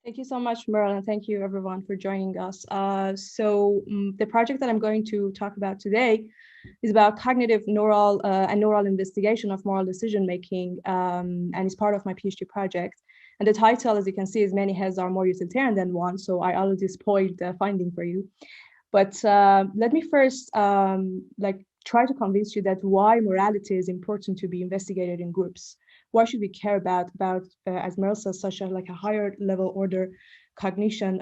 Thank you so much, Merle, and thank you everyone for joining us. The project that I'm going to talk about today is about cognitive neural and neural investigation of moral decision making, and it's part of my PhD project. And the title, as you can see, is "Many Heads Are More Utilitarian Than One." So I already spoiled the finding for you. But let me first try to convince you that why morality is important to be investigated in groups. Why should we care about as Merle says, such a higher level order cognition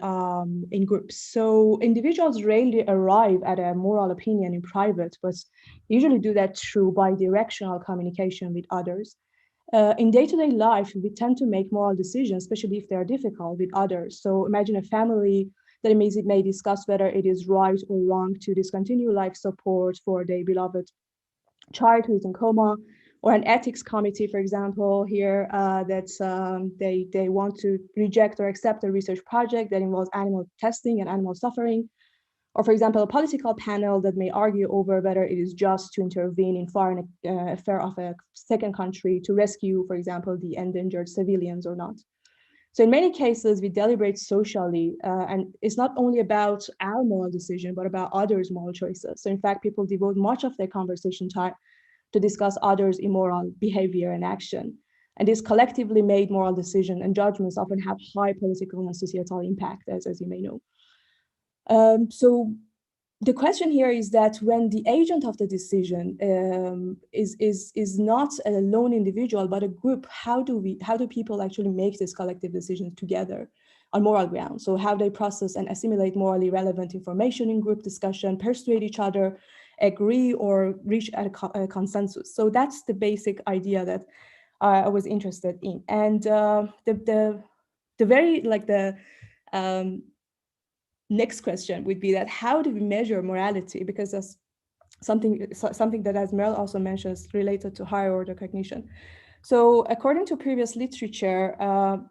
in groups? So individuals rarely arrive at a moral opinion in private, but usually do that through bidirectional communication with others. In day-to-day life, we tend to make moral decisions, especially if they are difficult, with others. So imagine a family that may discuss whether it is right or wrong to discontinue life support for their beloved child who is in coma, or an ethics committee, for example, here they want to reject or accept a research project that involves animal testing and animal suffering. Or, for example, a political panel that may argue over whether it is just to intervene in foreign affair of a second country to rescue, for example, the endangered civilians or not. So in many cases, we deliberate socially, and it's not only about our moral decision, but about others' moral choices. So in fact, people devote much of their conversation time to discuss others' immoral behavior and action. And this collectively made moral decision and judgments often have high political and societal impact, as you may know. So the question here is that when the agent of the decision is not a lone individual but a group, how do people actually make this collective decision together on moral grounds? So how they process and assimilate morally relevant information in group discussion, persuade each other, agree, or reach a consensus. So that's the basic idea that I was interested in. And next question would be that how do we measure morality? Because that's something that, as Merle also mentions, related to higher order cognition. So according to previous literature,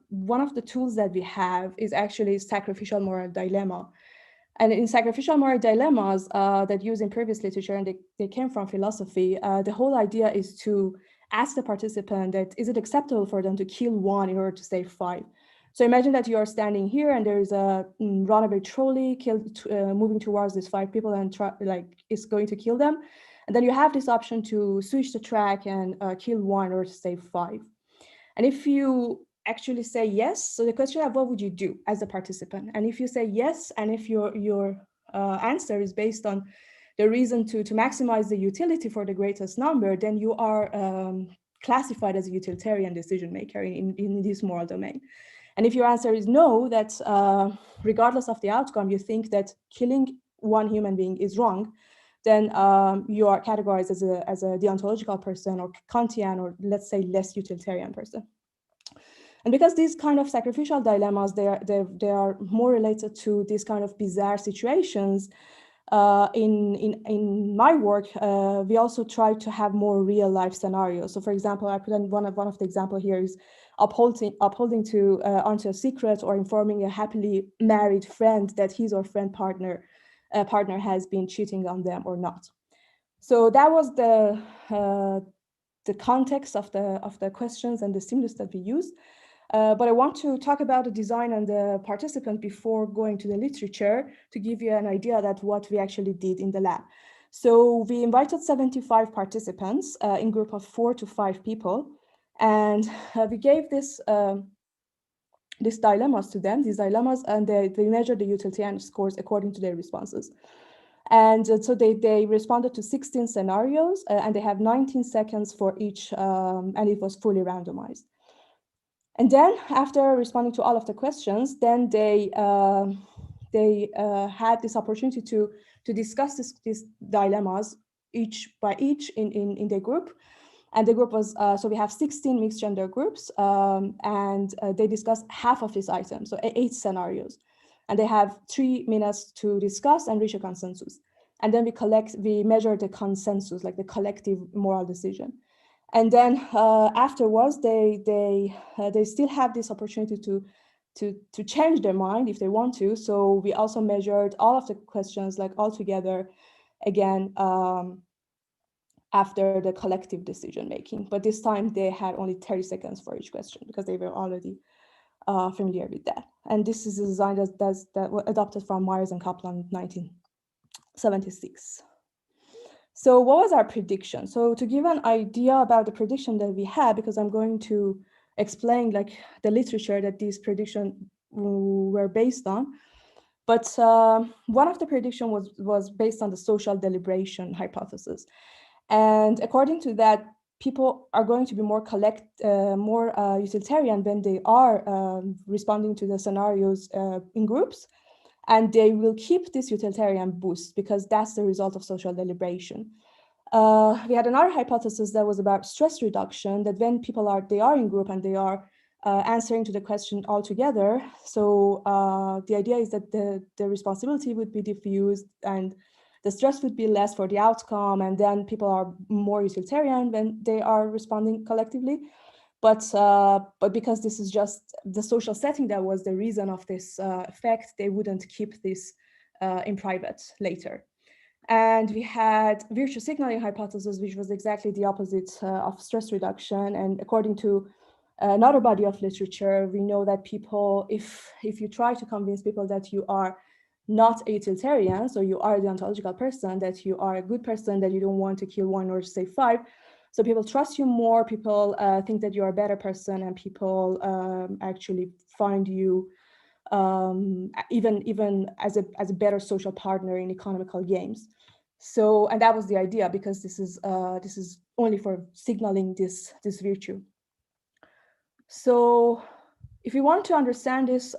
one of the tools that we have is actually sacrificial moral dilemma. And in sacrificial moral dilemmas that use in previous literature, and they came from philosophy, the whole idea is to ask the participant that is it acceptable for them to kill one in order to save five? So imagine that you are standing here and there is a runaway trolley moving towards these five people and it's going to kill them. And then you have this option to switch the track and kill one or to save five. And if you actually say yes, so the question of what would you do as a participant? And if you say yes, and if your answer is based on the reason to maximize the utility for the greatest number, then you are classified as a utilitarian decision maker in this moral domain. And if your answer is no, that regardless of the outcome, you think that killing one human being is wrong, then you are categorized as a deontological person or Kantian, or let's say less utilitarian person. And because these kind of sacrificial dilemmas, they are more related to these kind of bizarre situations, in my work, we also try to have more real life scenarios. So for example, I put in one of the example here is upholding to onto a secret or informing a happily married friend that his or friend partner has been cheating on them or not. So that was the context of the questions and the stimulus that we used. But I want to talk about the design and the participant before going to the literature to give you an idea that what we actually did in the lab. So we invited 75 participants in group of 4 to 5 people, and we gave these dilemmas to them, and they measured the utilitarian scores according to their responses. And so they responded to 16 scenarios, and they have 19 seconds for each, and it was fully randomized. And then after responding to all of the questions, then they had this opportunity to discuss these dilemmas each in the group. And the group was, so we have 16 mixed gender groups, and they discuss half of these items, so 8 scenarios. And they have 3 minutes to discuss and reach a consensus. And then we measure the consensus, like the collective moral decision. And then afterwards, they still have this opportunity to change their mind if they want to. So we also measured all of the questions, like all together, again, after the collective decision making. But this time they had only 30 seconds for each question because they were already familiar with that. And this is a design that was adopted from Myers and Kaplan in 1976. So what was our prediction? So to give an idea about the prediction that we had, because I'm going to explain like the literature that these predictions were based on. But one of the prediction was based on the social deliberation hypothesis. And according to that, people are going to be more utilitarian when they are responding to the scenarios in groups. And they will keep this utilitarian boost because that's the result of social deliberation. We had another hypothesis that was about stress reduction, that when people are in group and they are answering to the question all together. So the idea is that the responsibility would be diffused and the stress would be less for the outcome, and then people are more utilitarian when they are responding collectively. But because this is just the social setting that was the reason of this effect, they wouldn't keep this in private later. And we had virtue signaling hypothesis, which was exactly the opposite of stress reduction. And according to another body of literature, we know that people, if you try to convince people that you are not a utilitarian, so you are a deontological person, that you are a good person, that you don't want to kill one or save five, so people trust you more, people think that you're a better person, and people actually find you even as a better social partner in economical games. So, and that was the idea, because this is only for signaling this virtue. So if we want to understand this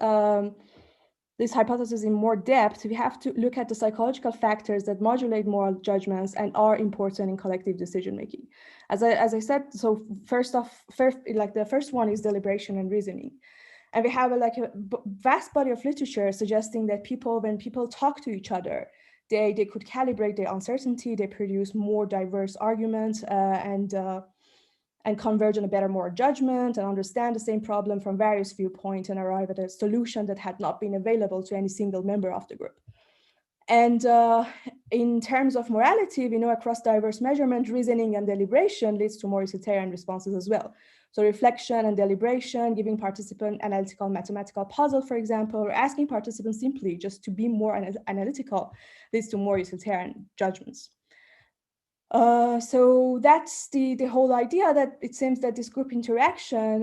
hypothesis in more depth, we have to look at the psychological factors that modulate moral judgments and are important in collective decision making. As I said, so first the first one is deliberation and reasoning. And we have a vast body of literature suggesting that when people talk to each other, they could calibrate their uncertainty, they produce more diverse arguments and converge on a better moral judgment and understand the same problem from various viewpoints and arrive at a solution that had not been available to any single member of the group. And in terms of morality, we know across diverse measurement, reasoning and deliberation leads to more utilitarian responses as well. So reflection and deliberation, giving participant analytical mathematical puzzle, for example, or asking participants simply just to be more analytical leads to more utilitarian judgments. So that's the whole idea, that it seems that this group interaction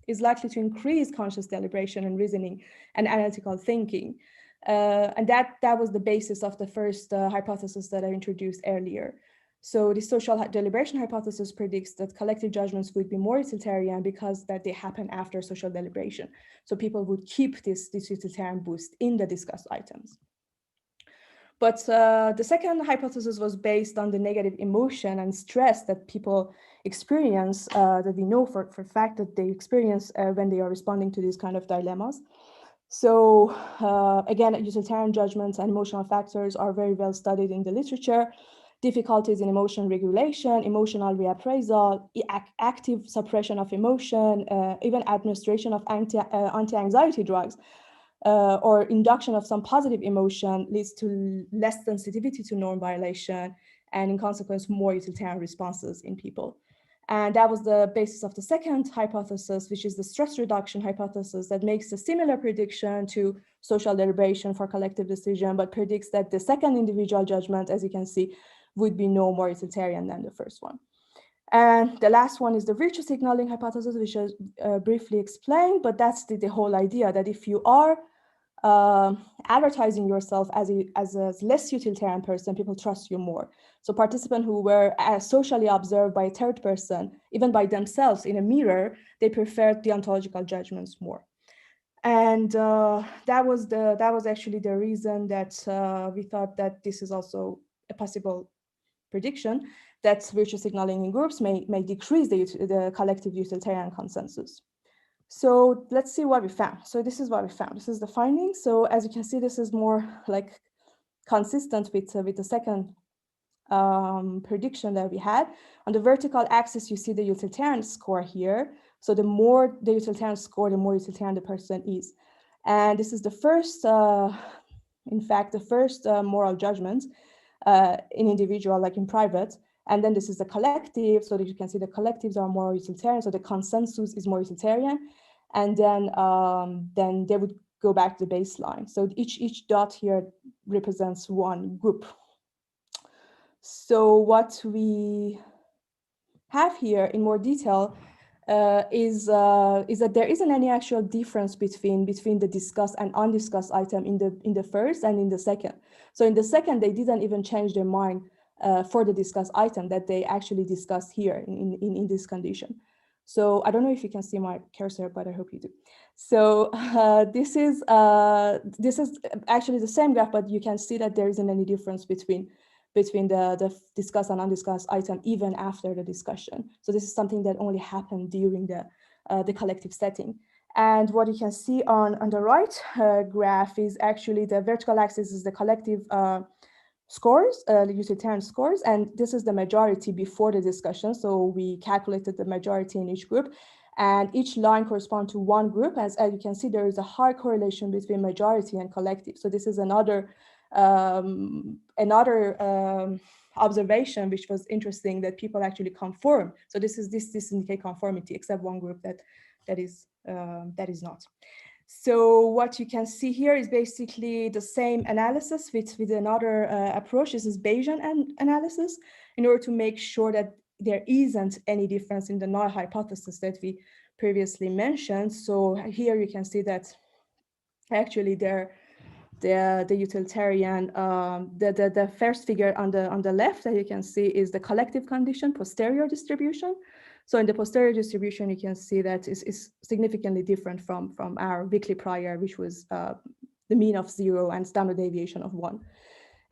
is likely to increase conscious deliberation and reasoning and analytical thinking. And that was the basis of the first hypothesis that I introduced earlier. So the social deliberation hypothesis predicts that collective judgments would be more utilitarian because that they happen after social deliberation. So people would keep this utilitarian boost in the discussed items. But the second hypothesis was based on the negative emotion and stress that people experience, that we know for a fact that they experience when they are responding to these kind of dilemmas. So again, utilitarian judgments and emotional factors are very well studied in the literature. Difficulties in emotion regulation, emotional reappraisal, active suppression of emotion, even administration of anti-anxiety drugs, or induction of some positive emotion leads to less sensitivity to norm violation, and in consequence, more utilitarian responses in people. And that was the basis of the second hypothesis, which is the stress reduction hypothesis, that makes a similar prediction to social deliberation for collective decision, but predicts that the second individual judgment, as you can see, would be no more utilitarian than the first one. And the last one is the virtue signaling hypothesis, which I briefly explained, but that's the whole idea, that if you are advertising yourself as a less utilitarian person, people trust you more. So participants who were socially observed by a third person, even by themselves in a mirror, they preferred deontological judgments more. And that was actually the reason that we thought that this is also a possible prediction, that virtue signaling in groups may decrease the collective utilitarian consensus. So let's see what we found. So this is what we found. This is the findings. So as you can see, this is more like consistent with the second prediction that we had. On the vertical axis, you see the utilitarian score here. So the more the utilitarian score, the more utilitarian the person is. And this is the first, in fact, the first moral judgment in individual, like in private. And then this is the collective, so that you can see the collectives are more utilitarian, so the consensus is more utilitarian. and then they would go back to the baseline. So each dot here represents one group. So what we have here in more detail is that there isn't any actual difference between the discussed and undiscussed item in the first and in the second. So in the second, they didn't even change their mind for the discussed item that they actually discussed here in this condition. So I don't know if you can see my cursor, but I hope you do. So this is actually the same graph, but you can see that there isn't any difference between the discussed and undiscussed item even after the discussion. So this is something that only happened during the collective setting. And what you can see on the right graph is actually the vertical axis is the collective scores, the utilitarian scores, and this is the majority before the discussion. So we calculated the majority in each group, and each line corresponds to one group. As you can see, there is a high correlation between majority and collective. So this is another observation which was interesting, that people actually conform. So this indicate conformity, except one group that is not. So what you can see here is basically the same analysis with another approach. This is Bayesian analysis, in order to make sure that there isn't any difference in the null hypothesis that we previously mentioned. So here you can see that actually the utilitarian, the first figure on the left that you can see is the collective condition posterior distribution. So in the posterior distribution, you can see that is significantly different from our weekly prior, which was the mean of 0 and standard deviation of 1.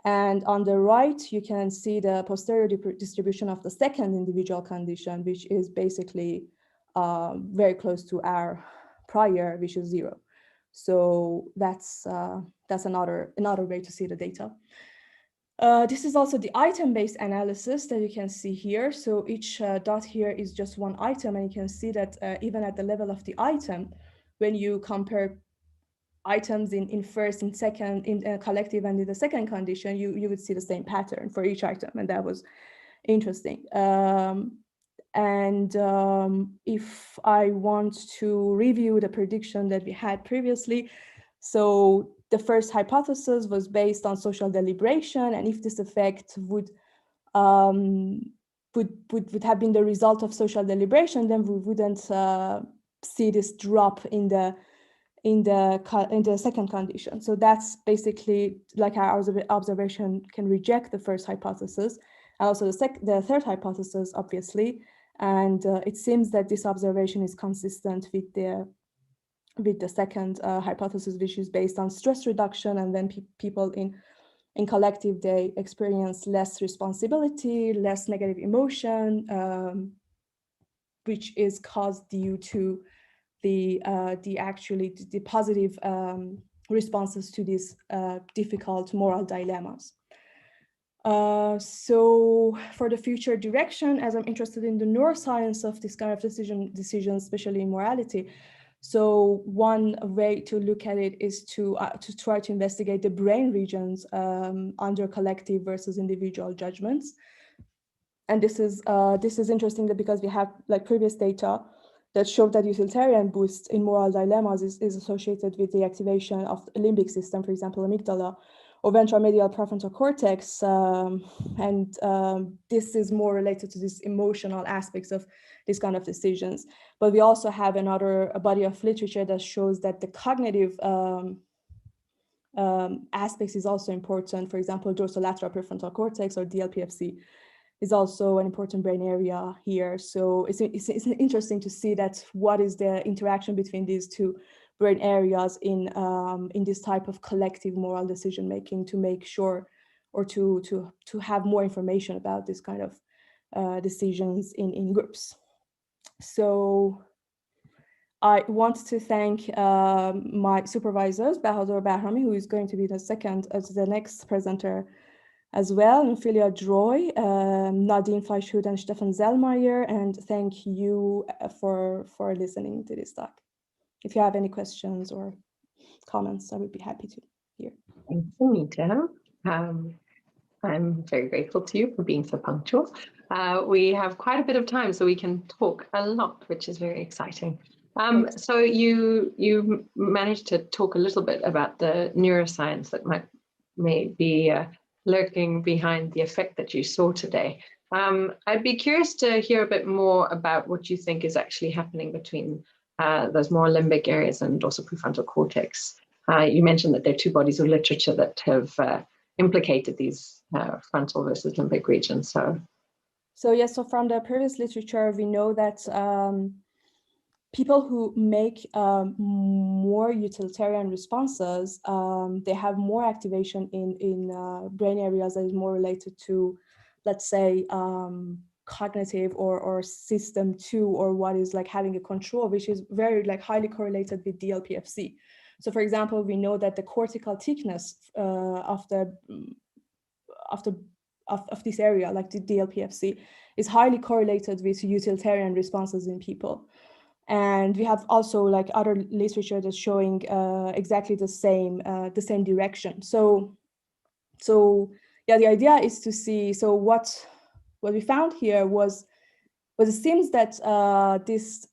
And on the right, you can see the posterior distribution of the second individual condition, which is basically very close to our prior, which is 0. So that's another way to see the data. This is also the item-based analysis that you can see here. So each dot here is just one item, and you can see that even at the level of the item, when you compare items in first and second, in collective and in the second condition, you would see the same pattern for each item, and that was interesting. If I want to review the prediction that we had previously, so the first hypothesis was based on social deliberation, and if this effect would have been the result of social deliberation, then we wouldn't see this drop in the second condition. So that's basically like our observation can reject the first hypothesis, and also the third hypothesis, obviously. And it seems that this observation is consistent with the second hypothesis, which is based on stress reduction, and then people in collective, they experience less responsibility, less negative emotion, which is caused due to the positive responses to these difficult moral dilemmas. So for the future direction, as I'm interested in the neuroscience of this kind of decisions, especially in morality, so one way to look at it is to try to investigate the brain regions under collective versus individual judgments. And this is interesting because we have like previous data that showed that utilitarian boost in moral dilemmas is associated with the activation of the limbic system, for example, amygdala, or ventral medial prefrontal cortex, this is more related to these emotional aspects of these kind of decisions. But we also have a body of literature that shows that the cognitive aspects is also important. For example, dorsolateral prefrontal cortex, or DLPFC, is also an important brain area here. So it's interesting to see that what is the interaction between these two brain areas in this type of collective moral decision making, to make sure, or to have more information about this kind of decisions in groups. So I want to thank my supervisors, Bahadur Bahrami, who is going to be the next presenter as well, and Filia Droy, Nadine Fleischhut, and Stefan Zellmeyer, and thank you for listening to this talk. If you have any questions or comments, I would be happy to hear. Thanks, Anita. I'm very grateful to you for being so punctual. We have quite a bit of time, so we can talk a lot, which is very exciting. So you managed to talk a little bit about the neuroscience that may be lurking behind the effect that you saw today. I'd be curious to hear a bit more about what you think is actually happening between those more limbic areas and also prefrontal cortex. You mentioned that there are two bodies of literature that have implicated these frontal versus limbic regions. So yes, so from the previous literature, we know that people who make more utilitarian responses, they have more activation in brain areas that is more related to, let's say, cognitive or system 2, or what is like having a control, which is very like highly correlated with DLPFC. So for example, we know that the cortical thickness of this area, like the DLPFC, is highly correlated with utilitarian responses in people. And we have also like other literature that's showing exactly the same direction. So yeah, the idea is to see, so what we found here was it seems that this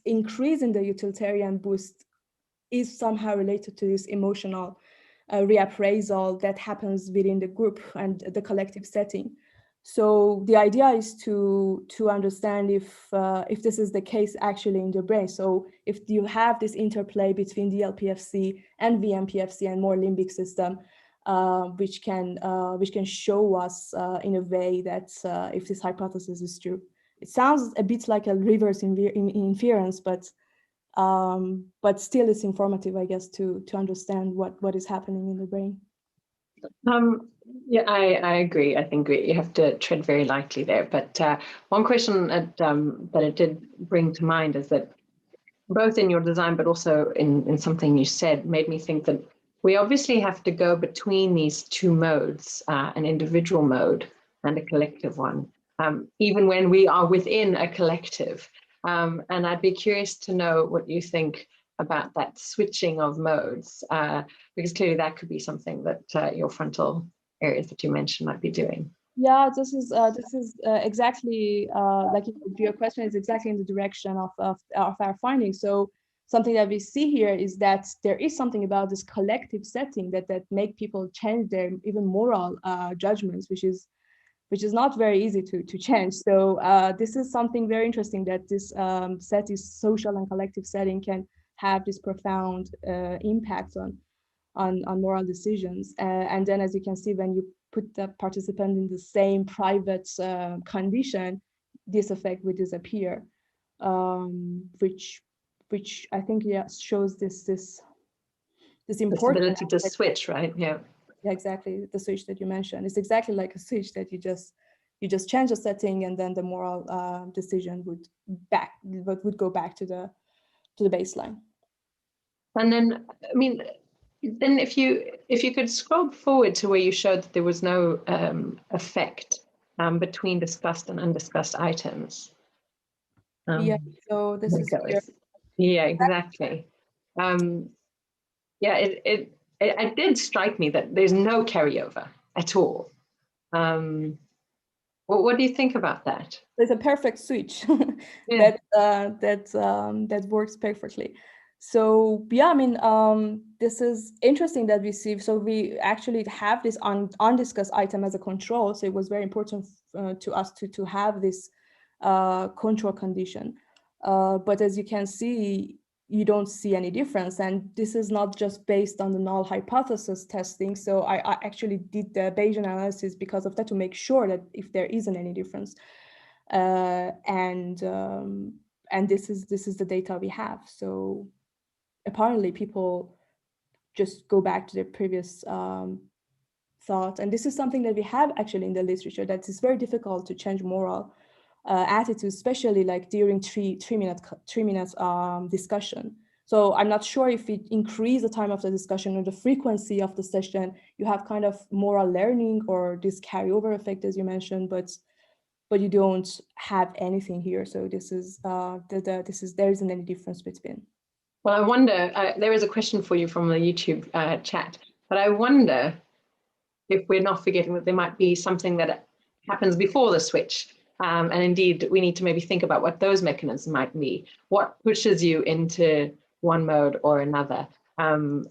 increase in the utilitarian boost is somehow related to this emotional reappraisal that happens within the group and the collective setting. So the idea is to understand if this is the case actually in the brain. So if you have this interplay between DLPFC and VMPFC and more limbic system, which can show us in a way that if this hypothesis is true. It sounds a bit like a reverse inference, but still it's informative, I guess, to understand what is happening in the brain. Yeah, I agree. I think you have to tread very lightly there. But one question that it did bring to mind is that both in your design, but also in something you said, made me think that we obviously have to go between these two modes, an individual mode and a collective one, even when we are within a collective. And I'd be curious to know what you think about that switching of modes, because clearly that could be something that your frontal areas that you mentioned might be doing. Yeah, this is exactly like your question is exactly in the direction of our findings. So something that we see here is that there is something about this collective setting that make people change their even moral judgments, which is not very easy to change. So this is something very interesting, that this social and collective setting can have this profound impact on moral decisions. And then, as you can see, when you put the participant in the same private condition, this effect would disappear, which I think shows this important ability to switch, right? Yeah. Exactly, the switch that you mentioned. It's exactly like a switch that you just change the setting, and then the moral decision would go back to the baseline. And then, I mean, then if you could scroll forward to where you showed that there was no effect between discussed and undiscussed items. Yeah, so this is here. Yeah, exactly. Yeah, it did strike me that there's no carryover at all. What do you think about that? There's a perfect switch Yeah. that works perfectly. So yeah, I mean, this is interesting that we see. So we actually have this undiscussed item as a control. So it was very important to us to have this control condition. But as you can see, you don't see any difference. And this is not just based on the null hypothesis testing. So I actually did the Bayesian analysis because of that, to make sure that if there isn't any difference. And this is the data we have. So apparently people just go back to their previous thought. And this is something that we have actually in the literature, that it's very difficult to change moral attitudes, especially like during three minutes discussion. So I'm not sure if it increase the time of the discussion or the frequency of the session, you have kind of moral learning or this carryover effect, as you mentioned, but you don't have anything here. So this is there isn't any difference between. Well, I wonder, there is a question for you from the YouTube chat, but I wonder if we're not forgetting that there might be something that happens before the switch. And indeed, we need to maybe think about what those mechanisms might be. What pushes you into one mode or another?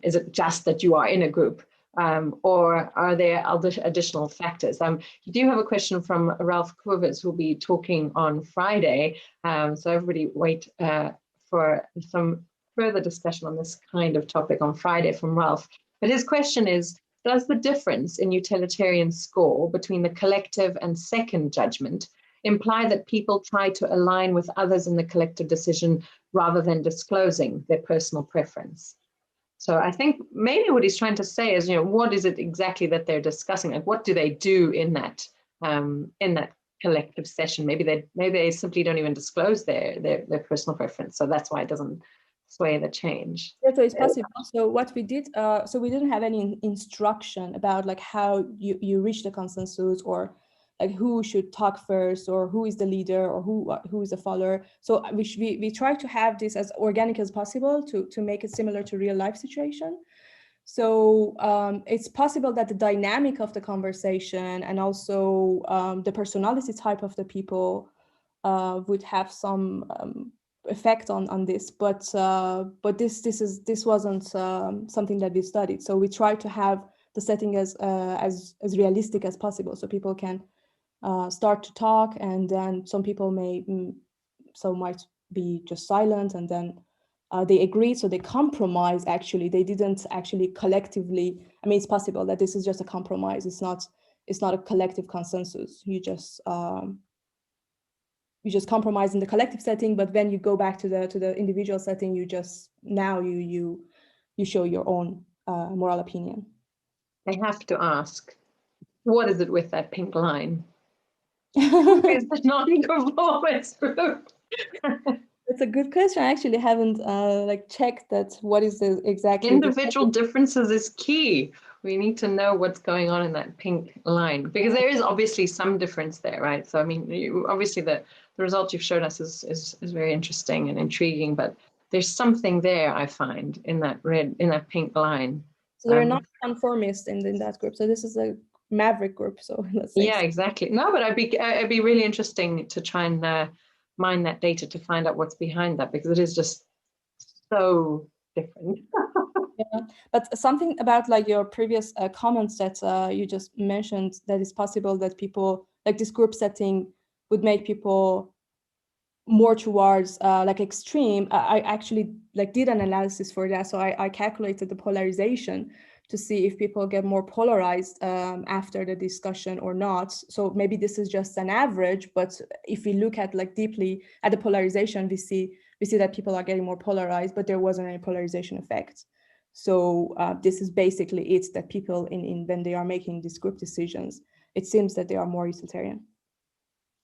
Is it just that you are in a group? Or are there other additional factors? You do have a question from Ralph Kovers, who'll be talking on Friday. So everybody wait for some further discussion on this kind of topic on Friday from Ralph. But his question is, does the difference in utilitarian score between the collective and second judgment imply that people try to align with others in the collective decision rather than disclosing their personal preference? So I think maybe what he's trying to say is, what is it exactly that they're discussing? Like, what do they do in that collective session? Maybe they simply don't even disclose their personal preference. So that's why it doesn't sway the change. Yeah, so it's possible. So what we did, so we didn't have any instruction about like how you reach the consensus, or like who should talk first, or who is the leader, or who is the follower. So we try to have this as organic as possible to make it similar to real life situation. So it's possible that the dynamic of the conversation and also the personality type of the people would have some effect on this, but this wasn't something that we studied. So we try to have the setting as realistic as possible, so people can start to talk, and then some people might be just silent, and then they agree, so they compromise. Actually, they didn't actually collectively. I mean, it's possible that this is just a compromise. It's not a collective consensus. You just compromise in the collective setting, but when you go back to the individual setting, you show your own moral opinion. I have to ask, what is it with that pink line? Is the non-conformist group? It's a good question. I actually haven't checked that. What is the exactly? Individual differences is key. We need to know what's going on in that pink line, because there is obviously some difference there, right? So I mean, obviously the result you've shown us is very interesting and intriguing, but there's something there, I find, in that pink line. So they're not conformist in that group. So this is a maverick group. So let's say. Yeah, exactly. No, but it'd be really interesting to try and mine that data to find out what's behind that, because it is just so different. Yeah, but something about like your previous comments that you just mentioned, that it's possible that people like this group setting would make people more towards like extreme. I actually did an analysis for that. So I calculated the polarization to see if people get more polarized after the discussion or not. So maybe this is just an average, but if we look at deeply at the polarization, we see that people are getting more polarized, but there wasn't any polarization effect. So this is basically it, that people when they are making these group decisions, it seems that they are more utilitarian.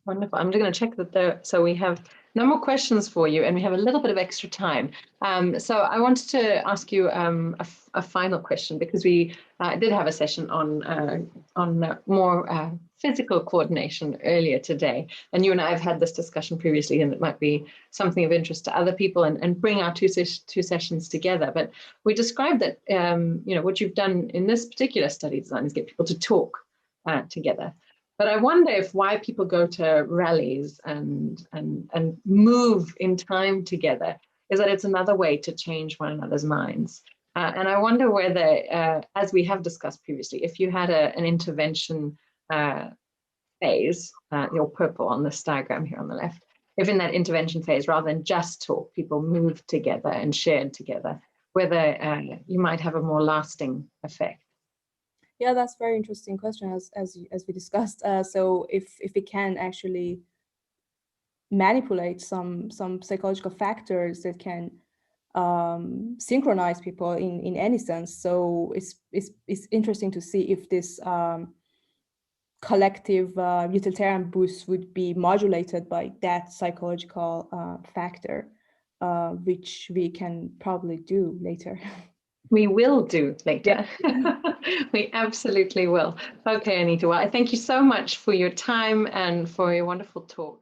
Wonderful. I'm just going to check that so we have no more questions for you, and we have a little bit of extra time. So I wanted to ask you a final question, because we did have a session on more physical coordination earlier today, and you and I have had this discussion previously, and it might be something of interest to other people and bring our two sessions together. But we described that what you've done in this particular study design is get people to talk together. But I wonder why people go to rallies and move in time together is that it's another way to change one another's minds. And I wonder whether, as we have discussed previously, if you had an intervention phase, your purple on this diagram here on the left, if in that intervention phase, rather than just talk, people moved together and shared together, whether you might have a more lasting effect. Yeah, that's a very interesting question, as we discussed. So if we can actually manipulate some psychological factors that can synchronize people in any sense, so it's interesting to see if this collective utilitarian boost would be modulated by that psychological factor, which we can probably do later. We will do later. Yeah. We absolutely will. Okay, Anita. Well, I thank you so much for your time and for your wonderful talk.